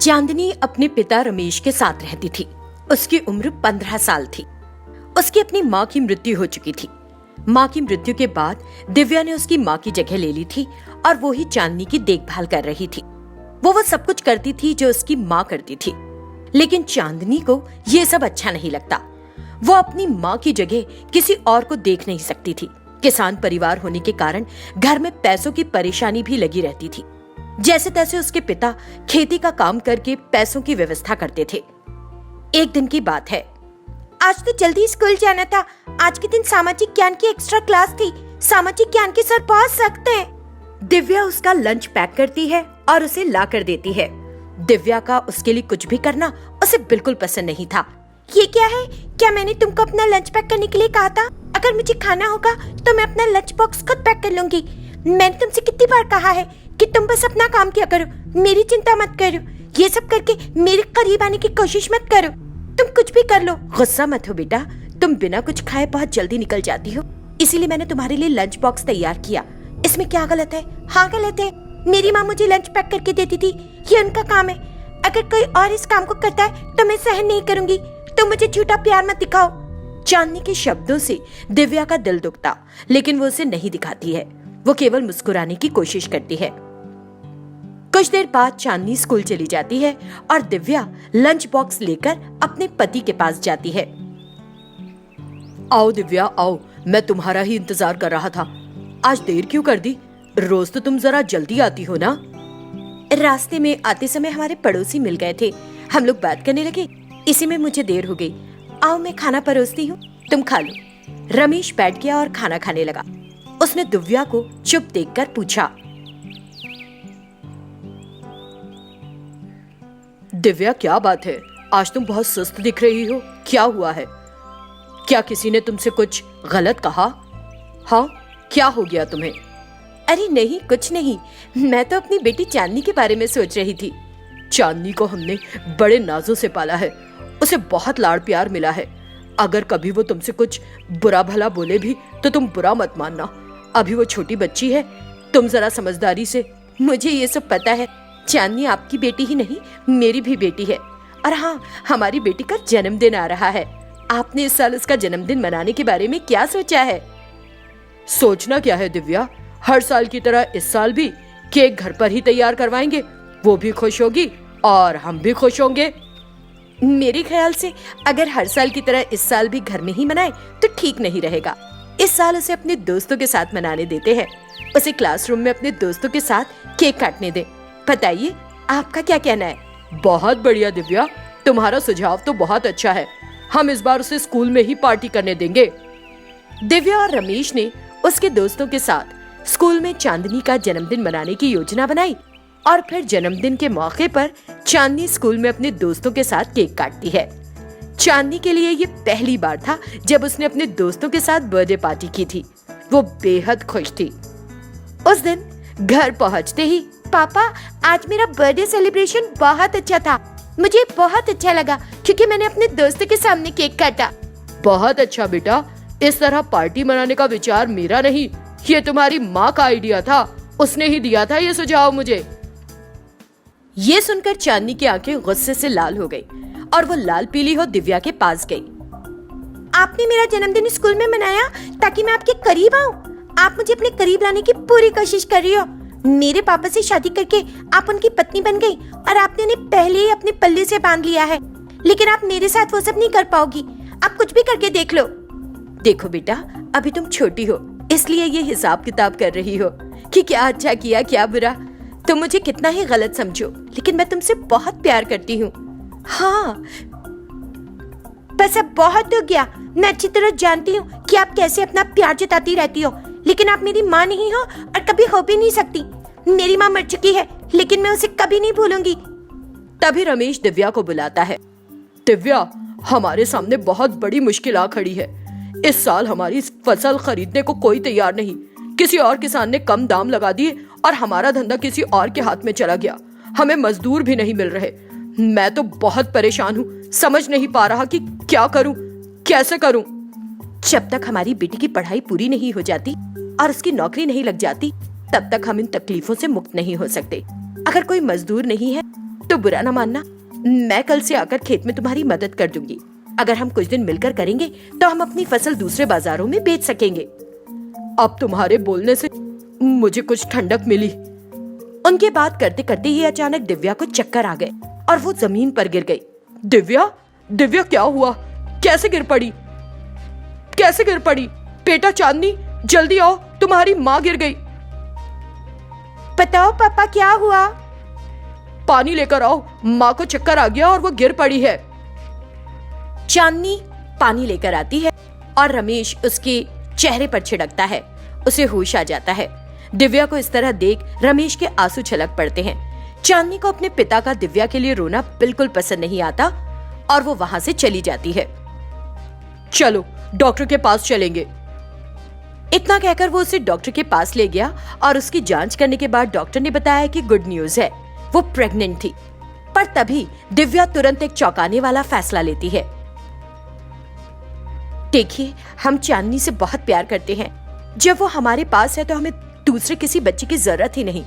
चांदनी अपने पिता रमेश के साथ रहती थी। उसकी उम्र 15 साल थी। उसकी अपनी माँ की मृत्यु हो चुकी थी। माँ की मृत्यु के बाद दिव्या ने उसकी माँ की जगह ले ली थी और वो ही चांदनी की देखभाल कर रही थी। वो सब कुछ करती थी जो उसकी माँ करती थी, लेकिन चांदनी को ये सब अच्छा नहीं लगता। वो अपनी माँ की जगह किसी और को देख नहीं सकती थी। किसान परिवार होने के कारण घर में पैसों की परेशानी भी लगी रहती थी। जैसे तैसे उसके पिता खेती का काम करके पैसों की व्यवस्था करते थे। एक दिन की बात है। आज तो जल्दी स्कूल जाना था। आज के दिन सामाजिक ज्ञान की एक्स्ट्रा क्लास थी। सामाजिक ज्ञान के सर बहुत सख्त हैं। दिव्या उसका लंच पैक करती है और उसे ला कर देती है। दिव्या का उसके लिए कुछ भी करना उसे बिल्कुल पसंद नहीं था। ये क्या है? क्या मैंने तुमको अपना लंच पैक करने के लिए कहा था? अगर मुझे खाना होगा तो मैं अपना लंच बॉक्स खुद पैक कर लूंगी। मैंने तुमसे कितनी बार कहा है कि तुम बस अपना काम किया करो, मेरी चिंता मत करो। ये सब करके मेरे करीब आने की कोशिश मत करो। तुम कुछ भी कर लो। गुस्सा मत हो बेटा, तुम बिना कुछ खाए बहुत जल्दी निकल जाती हो, इसीलिए मैंने तुम्हारे लिए लंच बॉक्स तैयार किया। इसमें क्या गलत है? हाँ गलत है। मेरी माँ मुझे लंच पैक करके देती थी, ये उनका काम है। अगर कोई और इस काम को करता है तो मैं सहन नहीं करूंगी। तुम मुझे झूठा प्यार मत दिखाओ। चांदनी के शब्दों से दिव्या का दिल दुखता, लेकिन वो उसे नहीं दिखाती है। वो केवल मुस्कुराने की कोशिश करती है। कुछ देर बाद चांदनी स्कूल चली जाती है और दिव्या लंच बॉक्स लेकर अपने पति के पास जाती है। आओ दिव्या आओ, मैं तुम्हारा ही इंतजार कर रहा था। आज देर क्यों कर दी? रोज तो तुम जरा जल्दी आती हो ना। रास्ते में आते समय हमारे पड़ोसी मिल गए थे। हम लोग बात करने लगे, इसी में मुझे देर हो गई। आओ मैं खाना परोसती हूँ, तुम खा लो। रमेश बैठ गया और खाना खाने लगा। उसने दिव्या को चुप देखकर पूछा, दिव्या क्या बात है? आज तुम बहुत सुस्त दिख रही हो। क्या हुआ है? क्या किसी ने तुमसे कुछ गलत कहा? हाँ, क्या हो गया तुम्हें? अरे नहीं, कुछ नहीं। मैं तो अपनी बेटी चांदनी के बारे में सोच रही थी। चांदनी को हमने बड़े नाजों से पाला है। उसे बहुत लाड़ प्यार मिला है। अगर कभी वो तुमसे कुछ बुरा भला बोले भी तो तुम बुरा मत मानना। अभी वो छोटी बच्ची है, तुम जरा समझदारी से। मुझे ये सब पता है। चांदनी आपकी बेटी ही नहीं, मेरी भी बेटी है। और हाँ, हमारी बेटी का जन्मदिन आ रहा है। आपने इस साल उसका जन्मदिन मनाने के बारे में क्या सोचा है? सोचना क्या है दिव्या, हर साल की तरह इस साल भी केक घर पर ही तैयार करवाएंगे। वो भी खुश होगी और हम भी खुश होंगे। मेरे ख्याल से अगर हर साल की तरह इस साल भी घर में ही मनाए तो ठीक नहीं रहेगा। इस साल उसे अपने दोस्तों के साथ मनाने देते हैं। उसे क्लासरूम में अपने दोस्तों के साथ केक काटने दे। बताइए, आपका क्या कहना है? बहुत बढ़िया दिव्या, तुम्हारा सुझाव तो बहुत अच्छा है। हम इस बार उसे स्कूल में ही पार्टी करने देंगे। दिव्या और रमेश ने उसके दोस्तों के साथ स्कूल में चांदनी का जन्मदिन मनाने की योजना बनाई और फिर जन्मदिन के मौके पर चांदनी स्कूल में अपने दोस्तों के साथ केक काटती है। चांदनी के लिए ये पहली बार था जब उसने अपने दोस्तों के साथ बर्थडे पार्टी की थी। वो बेहद खुश थी। उस दिन घर पहुंचते ही, पापा आज मेरा बर्थडे सेलिब्रेशन बहुत अच्छा था। मुझे बहुत अच्छा लगा क्योंकि मैंने अपने दोस्तों के सामने केक काटा। बहुत अच्छा बेटा, इस तरह पार्टी मनाने का विचार मेरा नहीं, ये तुम्हारी माँ का आइडिया था। उसने ही दिया था ये सुझाव मुझे। ये सुनकर चांदनी की आंखें गुस्से से लाल हो गई और वो लाल पीली हो दिव्या के पास गई। आपने मेरा जन्मदिन स्कूल में मनाया ताकि मैं आपके करीब आऊं। आप मुझे अपने करीब लाने की पूरी कोशिश कर रही हो। मेरे पापा से शादी करके आप उनकी पत्नी बन गई और आपने उन्हें पहले ही अपने पल्ले से बांध लिया है। लेकिन आप मेरे साथ वो सब नहीं कर पाओगी। आप कुछ भी करके देख लो। देखो बेटा, अभी तुम छोटी हो, इसलिए ये हिसाब किताब कर रही हो कि क्या अच्छा किया क्या बुरा। तुम मुझे कितना ही गलत समझो, लेकिन मैं तुमसे बहुत प्यार करती हूँ। हाँ, बस अब बहुत हो गया। मैं अच्छी तरह जानती हूँ कि आप कैसे अपना प्यार जताती रहती हो, लेकिन आप मेरी माँ नहीं हो और कभी हो भी नहीं सकती। मेरी माँ मर चुकी है, लेकिन मैं उसे कभी नहीं भूलूंगी। तभी रमेश दिव्या को बुलाता है। दिव्या, हमारे सामने बहुत बड़ी मुश्किल आ खड़ी है। इस साल हमारी फसल खरीदने को कोई तैयार नहीं। किसी और किसान ने कम दाम लगा दिए और हमारा धंधा किसी और के हाथ में चला गया। हमें मजदूर भी नहीं मिल रहे। मैं तो बहुत परेशान हूँ, समझ नहीं पा रहा कि क्या करूँ, कैसे करूँ। जब तक हमारी बेटी की पढ़ाई पूरी नहीं हो जाती और उसकी नौकरी नहीं लग जाती, तब तक हम इन तकलीफों से मुक्त नहीं हो सकते। अगर कोई मजदूर नहीं है तो बुरा ना मानना, मैं कल से आकर खेत में तुम्हारी मदद कर दूंगी। अगर हम कुछ दिन मिलकर करेंगे तो हम अपनी फसल दूसरे बाजारों में बेच सकेंगे। अब तुम्हारे बोलने से मुझे कुछ ठंडक मिली। उनके बात करते करते ही अचानक दिव्या को चक्कर आ गए और वो जमीन पर गिर गई। दिव्या, दिव्या क्या हुआ? कैसे गिर पड़ी? कैसे गिर पड़ी? बेटा चांदनी, जल्दी आओ, तुम्हारी माँ गिर गई। बताओ पापा क्या हुआ? पानी लेकर आओ, माँ को चक्कर आ गया और वो गिर पड़ी है। चांदनी पानी लेकर आती है और रमेश उसके चेहरे पर छिड़कता है। उसे होश आ जाता है। दिव्या को इस तरह देख रमेश के आंसू छलक पड़ते हैं। चांदनी को अपने पिता का दिव्या के लिए रोना बिल्कुल पसंद नहीं आता और वो वहां से चली जाती है। चलो डॉक्टर के पास चलेंगे। इतना कहकर वो उसे डॉक्टर के पास ले गया और उसकी जांच करने के बाद डॉक्टर ने बताया कि गुड न्यूज है, वो प्रेग्नेंट थी। पर तभी दिव्या तुरंत एक चौंकाने वाला फैसला लेती है। देखिए, हम चांदनी से बहुत प्यार करते हैं। जब वो हमारे पास है तो हमें दूसरे किसी बच्चे की जरूरत ही नहीं।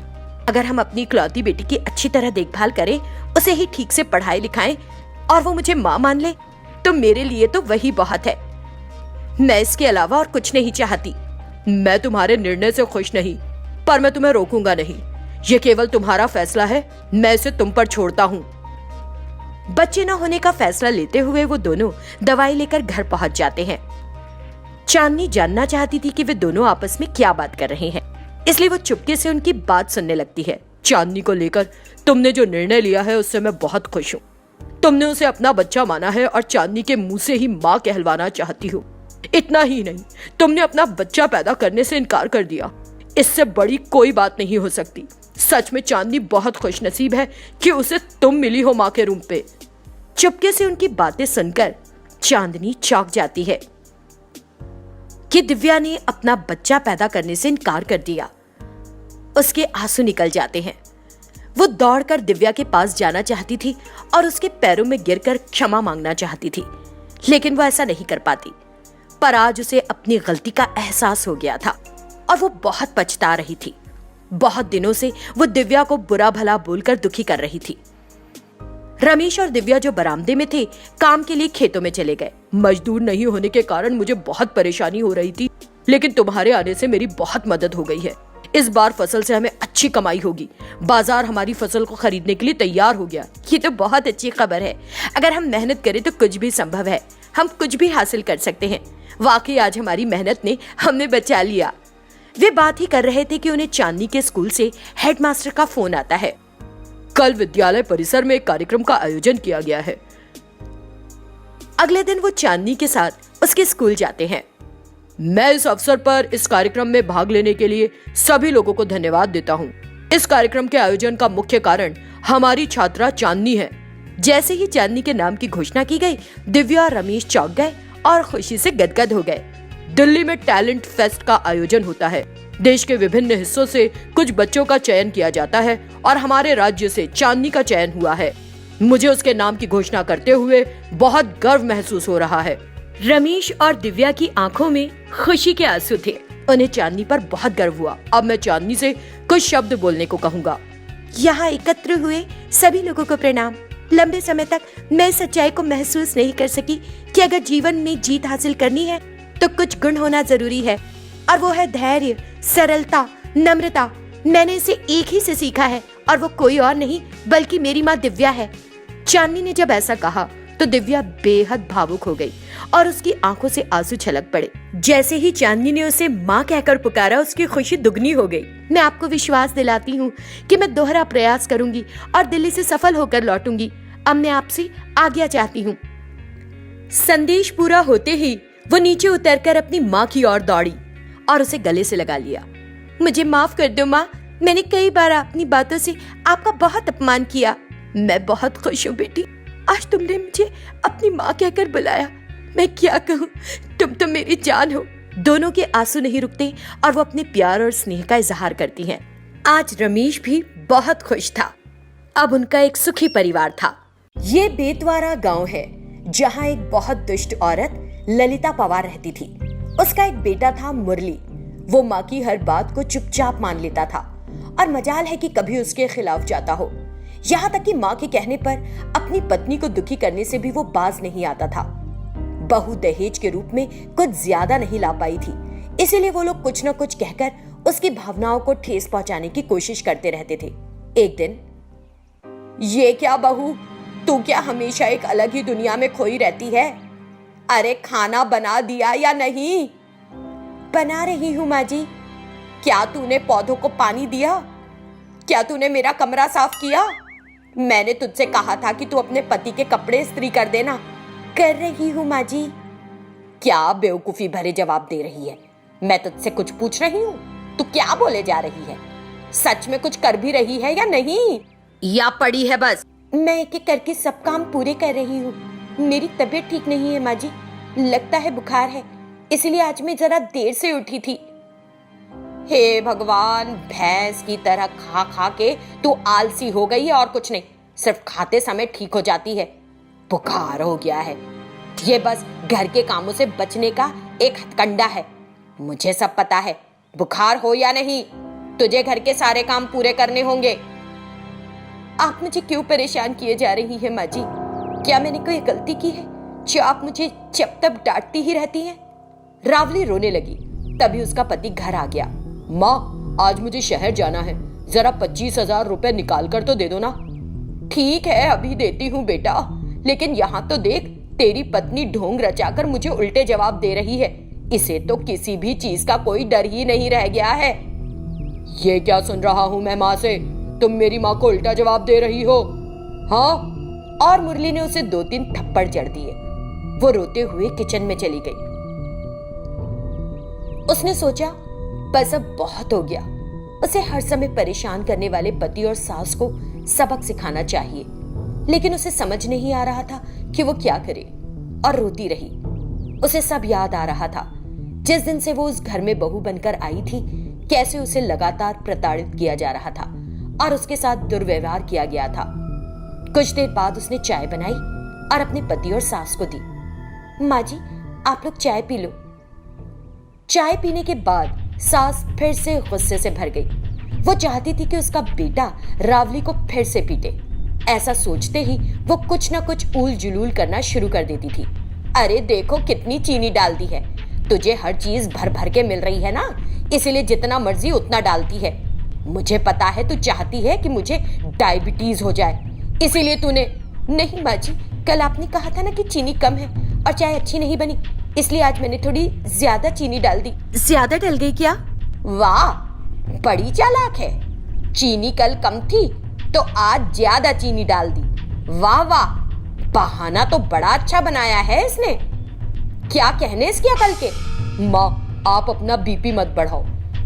अगर हम अपनी इकलौती बेटी की अच्छी तरह देखभाल करें, उसे ही ठीक से पढ़ाई लिखाएं और वो मुझे माँ मान ले, तो मेरे लिए तो वही बहुत है। मैं इसके अलावा और कुछ नहीं चाहती। मैं तुम्हारे निर्णय से खुश नहीं, पर मैं तुम्हें रोकूंगा नहीं। ये केवल तुम्हारा फैसला है, मैं इसे तुम पर छोड़ता हूँ। बच्चे न होने का फैसला लेते हुए वो दोनों दवाई लेकर घर पहुंच जाते हैं। चांदनी जानना चाहती थी कि वे दोनों आपस में क्या बात कर रहे हैं, इसलिए वो चुपके से उनकी बात सुनने लगती है। चांदनी को लेकर तुमने जो निर्णय लिया है उससे मैं बहुत खुश हूँ। तुमने उसे अपना बच्चा माना है और चांदनी के मुंह से ही माँ कहलवाना चाहती हो। इतना ही नहीं, तुमने अपना बच्चा पैदा करने से इनकार कर दिया। इससे बड़ी कोई बात नहीं हो सकती। सच में चांदनी बहुत खुशनसीब है कि उसे तुम मिली हो माँ के रूप पे। चुपके से उनकी बातें सुनकर चांदनी चौंक जाती है कि दिव्या ने अपना बच्चा पैदा करने से इनकार कर दिया। उसके आंसू निकल जाते हैं। वो दौड़कर दिव्या के पास जाना चाहती थी और उसके पैरों में गिरकर क्षमा मांगना चाहती थी, लेकिन वो ऐसा नहीं कर पाती। पर आज उसे अपनी गलती का एहसास हो गया था और वो बहुत पछता रही थी। बहुत दिनों से वो दिव्या को बुरा भला बोलकर दुखी कर रही थी। रमेश और दिव्या जो बरामदे में थे, काम के लिए खेतों में चले गए। मजदूर नहीं होने के कारण मुझे बहुत परेशानी हो रही थी, लेकिन तुम्हारे आने से मेरी बहुत मदद हो गई है। इस बार फसल से हमें अच्छी कमाई होगी। बाजार हमारी फसल को खरीदने के लिए तैयार हो गया। ये तो बहुत अच्छी खबर है। अगर हम मेहनत करें तो कुछ भी संभव है। हम कुछ भी हासिल कर सकते हैं। वाकई आज हमारी मेहनत ने हमें बचा लिया। वे बात ही कर रहे थे कि उन्हें चांदनी के स्कूल से हेडमास्टर का फोन आता है। कल विद्यालय परिसर में एक कार्यक्रम का आयोजन किया गया है। अगले दिन वो चांदनी के साथ उसके स्कूल जाते हैं। मैं इस अवसर पर इस कार्यक्रम में भाग लेने के लिए सभी लोगों को धन्यवाद देता हूँ। इस कार्यक्रम के आयोजन का मुख्य कारण हमारी छात्रा चांदनी है। जैसे ही चांदनी के नाम की घोषणा की गई, दिव्या और रमेश चौंक गए और खुशी से गदगद हो गए। दिल्ली में टैलेंट फेस्ट का आयोजन होता है। देश के विभिन्न हिस्सों से कुछ बच्चों का चयन किया जाता है और हमारे राज्य से चांदनी का चयन हुआ है। मुझे उसके नाम की घोषणा करते हुए बहुत गर्व महसूस हो रहा है। रमेश और दिव्या की आंखों में खुशी के आंसू थे। उन्हें चांदनी पर बहुत गर्व हुआ। अब मैं चांदनी से कुछ शब्द बोलने को कहूँगा। यहाँ एकत्र हुए सभी लोगों को प्रणाम। लंबे समय तक मैं सच्चाई को महसूस नहीं कर सकी कि अगर जीवन में जीत हासिल करनी है तो कुछ गुण होना जरूरी है, और वो है धैर्य, सरलता, नम्रता। मैंने इसे एक ही से सीखा है और वो कोई और नहीं बल्कि मेरी माँ दिव्या है। चांदनी ने जब ऐसा कहा तो दिव्या बेहद भावुक हो गई और उसकी आंखों से आंसू छलक पड़े। जैसे ही चांदनी ने उसे माँ कहकर पुकारा, उसकी खुशी दुगनी हो गई। मैं आपको विश्वास दिलाती हूँ कि मैं दोहरा प्रयास करूंगी और दिल्ली से सफल होकर लौटूंगी। अब मैं आपसे आज्ञा चाहती हूँ। संदेश पूरा होते ही वो नीचे उतरकर अपनी माँ की ओर दौड़ी और उसे गले से लगा लिया। मुझे माफ कर दो माँ, मैंने कई बार अपनी बातों से आपका बहुत अपमान किया। मैं बहुत खुश हूँ बेटी, आज तुमने मुझे अपनी माँ कहकर बुलाया। मैं क्या कहूँ, तुम तो मेरी जान हो। दोनों के आंसू नहीं रुकते और वो अपने प्यार और स्नेह का इजहार करती हैं। आज रमेश भी बहुत खुश था। अब उनका एक सुखी परिवार था। ये बेतवारा गांव है जहाँ एक बहुत दुष्ट औरत ललिता पवार रहती थी। उसका एक बेटा था मुरली। वो माँ की हर बात को चुपचाप मान लेता था और मजाल है कि कभी उसके खिलाफ जाता हो। यहाँ तक कि माँ के कहने पर अपनी पत्नी को दुखी करने से भी वो बाज नहीं आता था। बहू दहेज के रूप में कुछ ज्यादा नहीं ला पाई थी, इसीलिए वो लोग कुछ न कुछ कहकर उसकी भावनाओं को ठेस पहुंचाने की कोशिश करते रहते थे। एक दिन, ये क्या बहू, तू क्या हमेशा एक अलग ही दुनिया में खोई रहती है? अरे खाना बना दिया या नहीं? बना रही हूँ माँ जी। क्या तूने पौधों को पानी दिया? क्या तूने मेरा कमरा साफ किया? मैंने तुझसे कहा था कि तू अपने पति के कपड़े इस्त्री कर देना। कर रही हूँ माँ जी। क्या बेवकूफी भरे जवाब दे रही है? मैं तुझसे कुछ पूछ रही हूँ, तू क्या बोले जा रही है? सच में कुछ कर भी रही है या नहीं, या पड़ी है बस? मैं एक एक करके सब काम पूरे कर रही हूँ। मेरी तबीयत ठीक नहीं है माँ जी, लगता है बुखार है, इसलिए आज मैं जरा देर से उठी थी। हे भगवान, भैंस की तरह खा खा के तू आलसी हो गई है और कुछ नहीं, सिर्फ खाते समय ठीक हो जाती है। बुखार हो गया है, ये बस घर के कामों से बचने का एक हथकंडा है। मुझे सब पता है, बुखार हो या नहीं, तुझे घर के सारे काम पूरे करने होंगे। आप मुझे क्यों परेशान किए जा रही है माँ जी? क्या मैंने कोई गलती की है जो आप मुझे जब तक डांटती ही रहती हैं? रावली रोने लगी। तभी उसका पति घर आ गया। माँ, आज मुझे शहर जाना है, जरा 25,000 रुपए निकाल कर तो दे दो ना। ठीक है, अभी देती हूँ बेटा, लेकिन यहाँ तो देख, तेरी पत्नी ढोंग रचाकर मुझे उल्टे जवाब दे रही है। इसे तो किसी भी चीज का कोई डर ही नहीं रह गया है। ये क्या सुन रहा हूँ मैं माँ से? तुम मेरी माँ को उल्टा जवाब दे रही हो? हाँ। और मुरली ने उसे 2-3 थप्पड़ जड़ दिए। वो रोते हुए किचन में चली गई। उसने सोचा, बस अब बहुत हो गया। उसे हर समय परेशान करने वाले पति और सास को सबक सिखाना चाहिए, लेकिन उसे समझ नहीं आ रहा था कि वो क्या करे, और रोती रही। उसे सब याद आ रहा था, जिस दिन से वो उस घर में बहू बनकर आई थी, कैसे उसे लगातार प्रताड़ित किया जा रहा था और उसके साथ दुर्व्यवहार किया गया था। कुछ देर बाद उसने चाय बनाई और अपने पति और सास को दी। माँ जी, आप लोग चाय पी लो। चाय पीने के बाद सास फिर से गुस्से से भर गई। वो चाहती थी कि उसका बेटा रावली को फिर से पीटे। ऐसा सोचते ही वो कुछ ना कुछ ऊल जुलूल करना शुरू कर देती थी। अरे देखो, कितनी चीनी डाल दी है, तुझे हर चीज भर भर के मिल रही है ना, इसीलिए जितना मर्जी उतना डालती है। मुझे पता है तू चाहती है कि मुझे डायबिटीज हो जाए, इसीलिए तूने। नहीं माँ जी, कल आपने कहा था ना कि चीनी कम है और चाय अच्छी नहीं बनी, इसलिए आज मैंने थोड़ी ज्यादा चीनी डाल दी। ज्यादा डल गई क्या? वाह, बड़ी चालाक है। चीनी कल कम थी तो आज ज्यादा चीनी डाल दी। वाह वाह, बहाना तो बड़ा अच्छा बनाया है इसने। क्या कहने इसकी अकल के? माँ, आप अपना बीपी मत बढ़ाओ,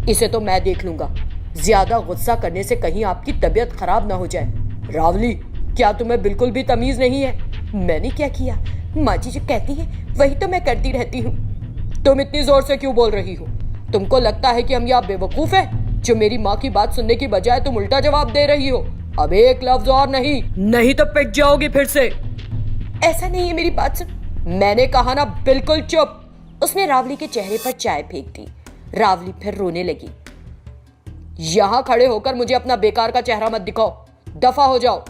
इसे तो मैं देख लूंगा। ज्यादा गुस्सा करने से कहीं आपकी तबीयत खराब ना हो जाए। रावली, क्या तुम्हें बिल्कुल भी तमीज नहीं है? मैंने क्या किया? माँ जी जो कहती है वही तो मैं करती रहती हूँ। तुम इतनी जोर से क्यों बोल रही हो? तुमको लगता है कि हम यहाँ बेवकूफ हैं, जो मेरी माँ की बात सुनने की बजाय तुम उल्टा जवाब दे रही हो? अब एक लफ्ज और नहीं तो पिट जाओगी फिर से। ऐसा नहीं है, मेरी बात सुन। मैंने कहा ना, बिल्कुल चुप। उसने रावली के चेहरे पर चाय फेंक दी। रावली फिर रोने लगी। यहां खड़े होकर मुझे अपना बेकार का चेहरा मत दिखाओ, दफा हो जाओ।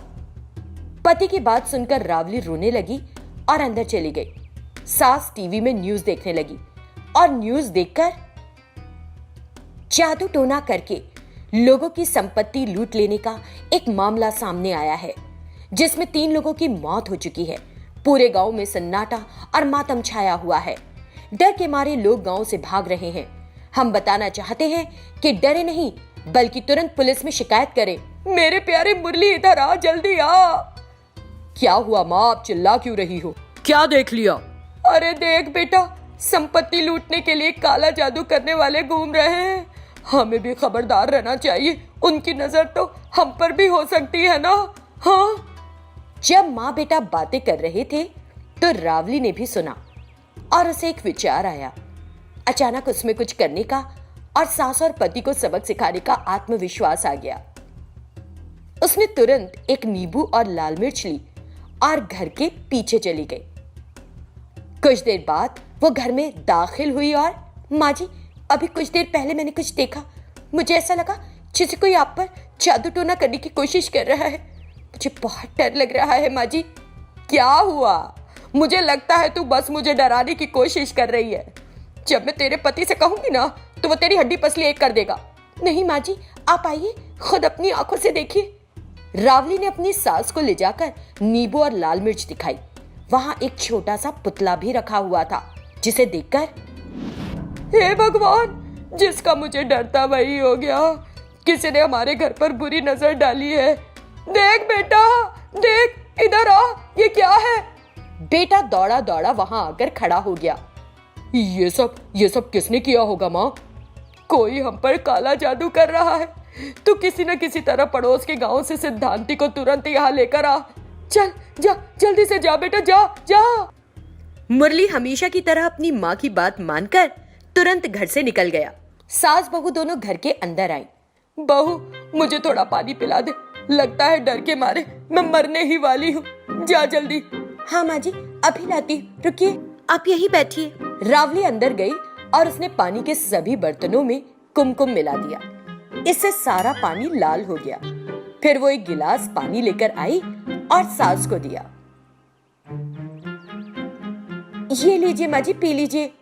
पति की बात सुनकर रावली रोने लगी और अंदर चली गई। सास टीवी में न्यूज देखने लगी और न्यूज देखकर जादू टोना करके लोगों की संपत्ति लूट लेने का एक मामला सामने आया है, जिसमें 3 लोगों की मौत हो चुकी है। पूरे गांव में सन्नाटा और मातम छाया हुआ है। डर के मारे लोग गांव से भाग रहे हैं। हम बताना चाहते हैं कि डरे नहीं, बल्कि तुरंत पुलिस में शिकायत करें। मेरे प्यारे मुरली, इधर आ, जल्दी आ। क्या हुआ माँ, आप चिल्ला क्यों रही हो? क्या देख लिया? अरे देख बेटा, संपत्ति लूटने के लिए काला जादू करने वाले घूम रहे हैं। हमें भी खबरदार रहना चाहिए, उनकी नजर तो हम पर भी हो सकती है ना। हाँ। जब माँ बेटा बातें कर रहे थे तो रावली ने भी सुना और उसे एक विचार आया। अचानक उसमें कुछ करने का और सास और पति को सबक सिखाने का आत्मविश्वास आ गया। उसने तुरंत एक नींबू और लाल मिर्च ली और घर के पीछे चली गई। कुछ देर बाद वो घर में दाखिल हुई और माँ जी, अभी कुछ देर पहले मैंने कुछ देखा। मुझे ऐसा लगा जैसे कोई आप पर जादू टोना करने की कोशिश कर रहा है। मुझे बहुत डर लग रहा है माँ जी। क्या हुआ? मुझे लगता है तू बस मुझे डराने की कोशिश कर रही है। जब मैं तेरे पति से कहूंगी ना तो वो तेरी हड्डी पसली एक कर देगा। नहीं माँ जी, आप आइए, खुद अपनी आंखों से देखिए। रावली ने अपनी सास को ले जाकर नींबू और लाल मिर्च दिखाई। वहां एक छोटा सा पुतला भी रखा हुआ था, जिसे देखकर हे भगवान, जिसका मुझे डर था वही हो गया। किसी ने हमारे घर पर बुरी नजर डाली है। देख बेटा, देख, इधर आ, ये क्या है? बेटा दौड़ा दौड़ा वहां आकर खड़ा हो गया। ये सब किसने किया होगा माँ? कोई हम पर काला जादू कर रहा है। तू किसी न किसी तरह पड़ोस के गांव से सिद्धांति को तुरंत यहाँ लेकर आ। चल जा, जल्दी से जा बेटा, जा जा। मुरली हमेशा की तरह अपनी माँ की बात मानकर तुरंत घर से निकल गया। सास बहू दोनों घर के अंदर आई। बहू, मुझे थोड़ा पानी पिला दे, लगता है डर के मारे मैं मरने ही वाली हूँ। जा जल्दी। हाँ माँ जी, अभी लाती, रुकिए, आप यही बैठिए। रावली अंदर गई और उसने पानी के सभी बर्तनों में कुमकुम मिला दिया। इससे सारा पानी लाल हो गया। फिर वो एक गिलास पानी लेकर आई और सास को दिया। ये लीजिए माँ जी, पी लीजिए।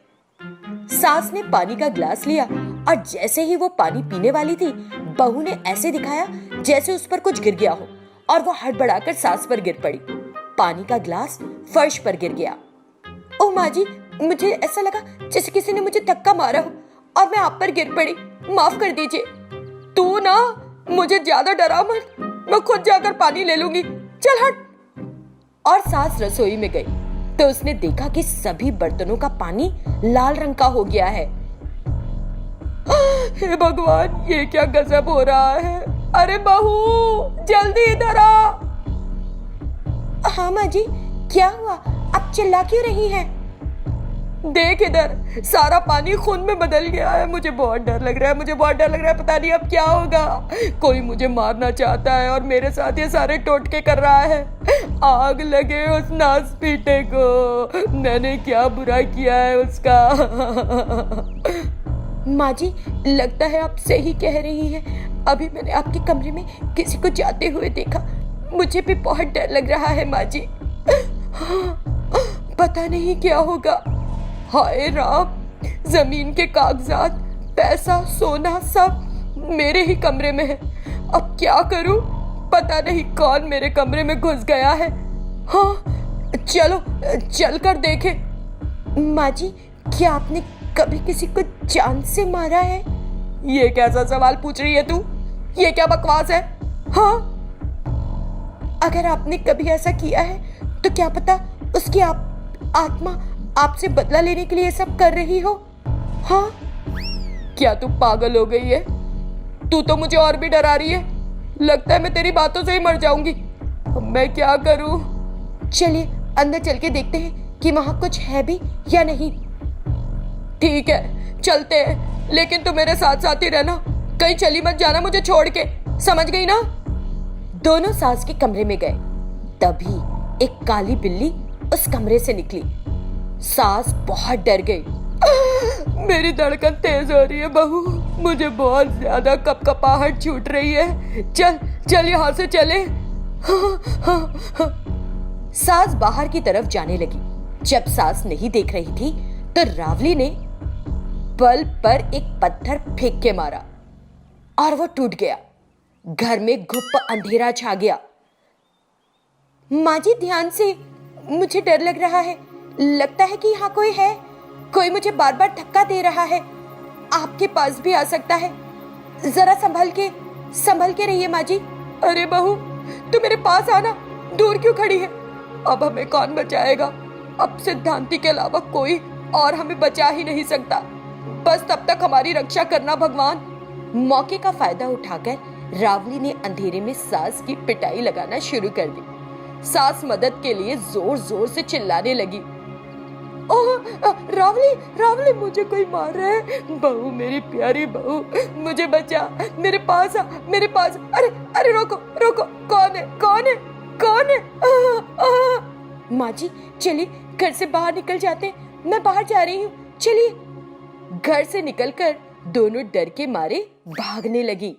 सास ने पानी का गिलास लिया और जैसे ही वो पानी पीने वाली थी, बहू ने ऐसे दिखाया जैसे उस पर कुछ गिर गया हो और वो हड़बड़ाकर सास पर गिर पड़ी। पानी का गिलास फर्श पर गिर गया। ओह माँ जी, मुझे ऐसा लगा जैसे किसी ने मुझे धक्का मारा हो और मैं आप पर गिर पड़ी, माफ कर दीजिए। तू ना मुझे ज्यादा डरा मत, मैं खुद जाकर पानी ले लूंगी, चल हट। और सास रसोई में गई तो उसने देखा कि सभी बर्तनों का पानी लाल रंग का हो गया है। हे भगवान, ये क्या गजब हो रहा है? अरे बहू, जल्दी इधर आ। हाँ माँ जी, क्या हुआ? आप चिल्ला क्यों रही हैं? देख इधर, सारा पानी खून में बदल गया है। मुझे बहुत डर लग रहा है, मुझे बहुत डर लग रहा है। पता नहीं अब क्या होगा। कोई मुझे मारना चाहता है और मेरे साथ ये सारे टोटके कर रहा है। आग लगे उस नास पीटे को, मैंने क्या बुरा किया है उसका। माँ जी, लगता है आप सही कह रही हैं। अभी मैंने आपके कमरे में किसी को जाते हुए देखा। मुझे भी बहुत डर लग रहा है माँ जी। पता नहीं क्या होगा। हाय राम, जमीन के कागजात, पैसा, सोना सब मेरे ही कमरे में है। अब क्या करूं? पता नहीं कौन मेरे कमरे में घुस गया है। हाँ, चलो चलकर देखें। माँ जी, क्या आपने कभी किसी को जान से मारा है? ये कैसा सवाल पूछ रही है तू? ये क्या बकवास है? हाँ, अगर आपने कभी ऐसा किया है तो क्या पता उसकी आत्मा आपसे बदला लेने के लिए सब कर रही हो। हाँ, क्या तू पागल हो गई है? तू तो मुझे और भी डरा रही है। लगता है मैं तेरी बातों से ही मर जाऊंगी। मैं क्या करूं? चलिए अंदर चल के देखते हैं कि वहां कुछ है भी या नहीं। ठीक है, चलते हैं, लेकिन तू मेरे साथ साथ ही रहना, कहीं चली मत जाना मुझे छोड़ के, समझ गई ना? दोनों सास के कमरे में गए। तभी एक काली बिल्ली उस कमरे से निकली। सास बहुत डर गई। मेरी धड़कन तेज हो रही है बहू, मुझे बहुत ज्यादा कपकपाहट छूट रही है। चल चल यहाँ से चले। सास बाहर की तरफ जाने लगी। जब सास नहीं देख रही थी तो रावली ने बल्ब पर एक पत्थर फेंक के मारा और वो टूट गया। घर में घुप अंधेरा छा गया। माँ जी, ध्यान से, मुझे डर लग रहा है। लगता है कि यहाँ कोई है। कोई मुझे बार बार धक्का दे रहा है। आपके पास भी आ सकता है। जरा संभल के रहिए माँ जी। अरे बहू, तू मेरे पास आना, दूर क्यों खड़ी है? अब हमें कौन बचाएगा? अब सिद्धांति के अलावा कोई और हमें बचा ही नहीं सकता। बस तब तक हमारी रक्षा करना भगवान। मौके का फायदा उठाकर रावली ने अंधेरे में सास की पिटाई लगाना शुरू कर दी। सास मदद के लिए जोर जोर से चिल्लाने लगी। ओह रावली, रावली, मुझे कोई मार रहा है। बहू, मेरी प्यारी बहू, मुझे बचा, मेरे पास आ, मेरे पास। अरे अरे, रोको रोको, कौन है, कौन है, कौन है? माँ जी, चलिए घर से बाहर निकल जाते हैं। मैं बाहर जा रही हूँ, चलिए। घर से निकलकर दोनों डर के मारे भागने लगी।